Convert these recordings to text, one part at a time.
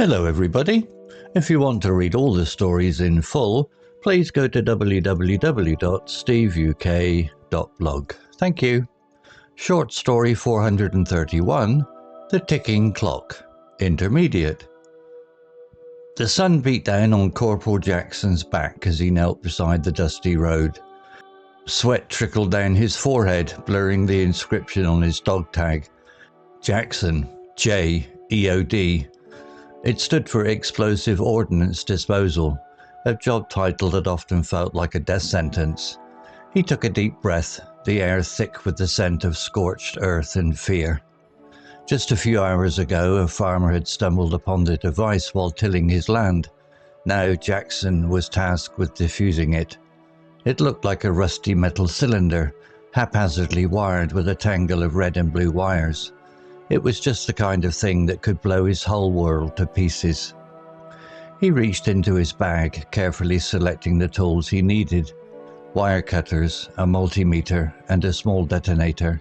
Hello everybody. If you want to read all the stories in full, please go to www.steveuk.blog. Thank you. Short story 431, The Ticking Clock, Intermediate. The sun beat down on Corporal Jackson's back as he knelt beside the dusty road. Sweat trickled down his forehead, blurring the inscription on his dog tag. Jackson, J-E-O-D. It stood for Explosive Ordnance Disposal, a job title that often felt like a death sentence. He took a deep breath, the air thick with the scent of scorched earth and fear. Just a few hours ago, a farmer had stumbled upon the device while tilling his land. Now Jackson was tasked with defusing it. It looked like a rusty metal cylinder, haphazardly wired with a tangle of red and blue wires. It was just the kind of thing that could blow his whole world to pieces. He reached into his bag, carefully selecting the tools he needed: wire cutters, a multimeter, and a small detonator.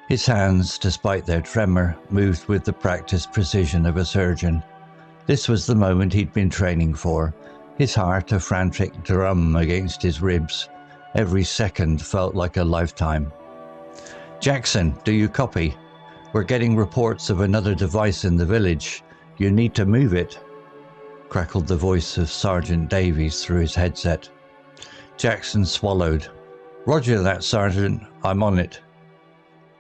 His hands, despite their tremor, moved with the practiced precision of a surgeon. This was the moment he'd been training for, his heart a frantic drum against his ribs. Every second felt like a lifetime. "Jackson, do you copy? We're getting reports of another device in the village. You need to move it," crackled the voice of Sergeant Davies through his headset. Jackson swallowed. "Roger that, Sergeant. I'm on it."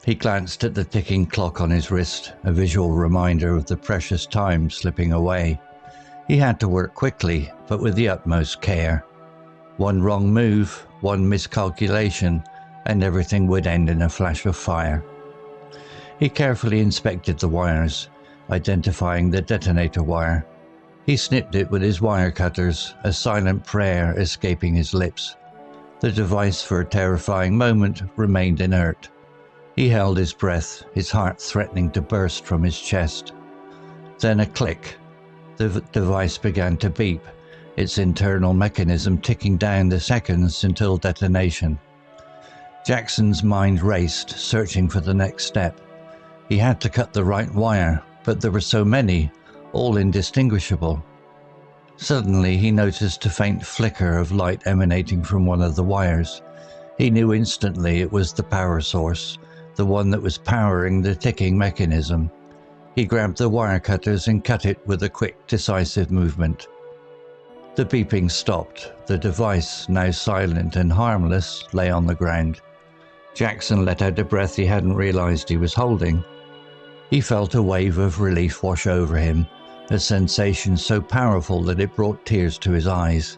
He glanced at the ticking clock on his wrist, a visual reminder of the precious time slipping away. He had to work quickly, but with the utmost care. One wrong move, one miscalculation, and everything would end in a flash of fire. He carefully inspected the wires, identifying the detonator wire. He snipped it with his wire cutters, a silent prayer escaping his lips. The device, for a terrifying moment, remained inert. He held his breath, his heart threatening to burst from his chest. Then a click. The device began to beep, its internal mechanism ticking down the seconds until detonation. Jackson's mind raced, searching for the next step. He had to cut the right wire, but there were so many, all indistinguishable. Suddenly he noticed a faint flicker of light emanating from one of the wires. He knew instantly it was the power source, the one that was powering the ticking mechanism. He grabbed the wire cutters and cut it with a quick, decisive movement. The beeping stopped. The device, now silent and harmless, lay on the ground. Jackson let out a breath he hadn't realized he was holding. He felt a wave of relief wash over him, a sensation so powerful that it brought tears to his eyes.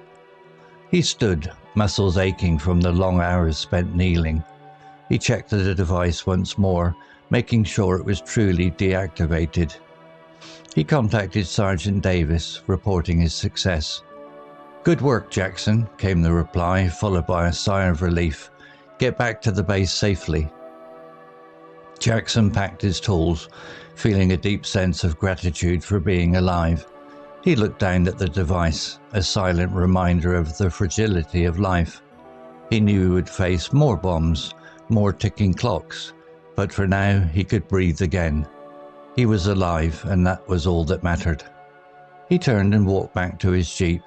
He stood, muscles aching from the long hours spent kneeling. He checked the device once more, making sure it was truly deactivated. He contacted Sergeant Davis, reporting his success. "Good work, Jackson," came the reply, followed by a sigh of relief. "Get back to the base safely." Jackson packed his tools, feeling a deep sense of gratitude for being alive. He looked down at the device, a silent reminder of the fragility of life. He knew he would face more bombs, more ticking clocks, but for now he could breathe again. He was alive, and that was all that mattered. He turned and walked back to his jeep,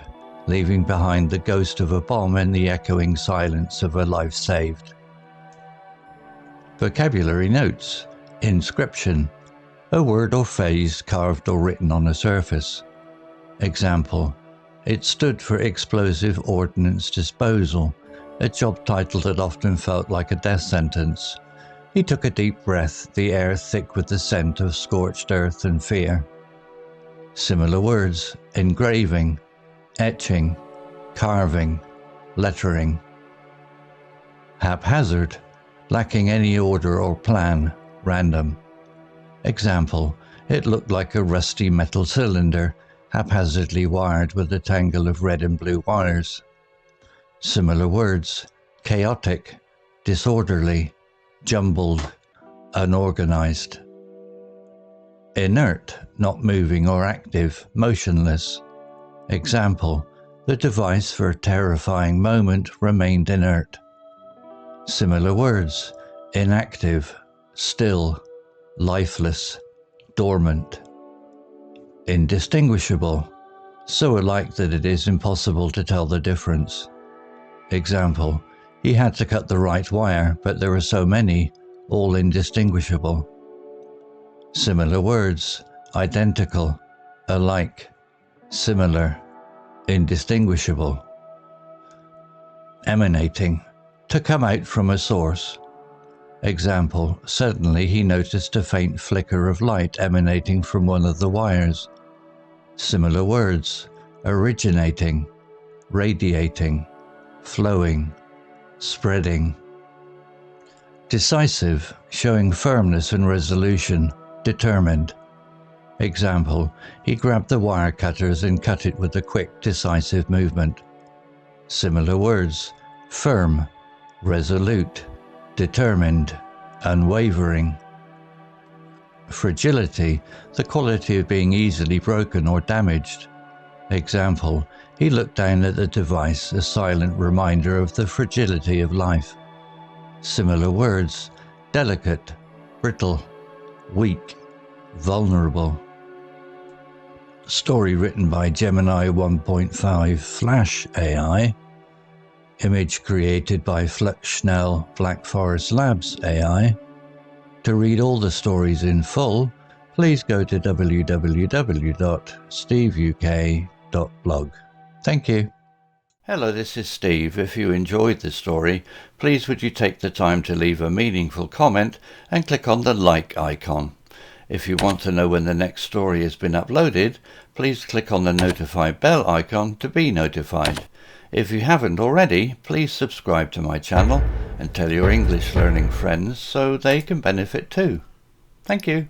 leaving behind the ghost of a bomb and the echoing silence of a life saved. Vocabulary notes. Inscription. A word or phrase carved or written on a surface. Example. It stood for Explosive Ordnance Disposal, a job title that often felt like a death sentence. He took a deep breath, the air thick with the scent of scorched earth and fear. Similar words. Engraving, etching, carving, lettering. Haphazard. Lacking any order or plan, random. Example, it looked like a rusty metal cylinder, haphazardly wired with a tangle of red and blue wires. Similar words, chaotic, disorderly, jumbled, unorganized. Inert, not moving or active, motionless. Example, the device for a terrifying moment remained inert. Similar words, inactive, still, lifeless, dormant. indistinguishable, so alike that it is impossible to tell the difference. Example, he had to cut the right wire, but there are so many, all indistinguishable. Similar words, identical, alike, similar, indistinguishable. Emanating, to come out from a source. Example, suddenly he noticed a faint flicker of light emanating from one of the wires. Similar words, originating, radiating, flowing, spreading. Decisive, showing firmness and resolution, determined. Example, he grabbed the wire cutters and cut it with a quick, decisive movement. Similar words, firm, resolute, determined, unwavering. Fragility, the quality of being easily broken or damaged. Example, he looked down at the device, a silent reminder of the fragility of life. Similar words, delicate, brittle, weak, vulnerable. Story written by Gemini 1.5 Flash AI. Image created by Flux, Schnell, Black Forest Labs AI. To read all the stories in full, please go to www.steveuk.blog. Thank you. Hello, this is Steve. If you enjoyed the story, please would you take the time to leave a meaningful comment and click on the like icon. If you want to know when the next story has been uploaded, please click on the notify bell icon to be notified. If you haven't already, please subscribe to my channel and tell your English learning friends so they can benefit too. Thank you.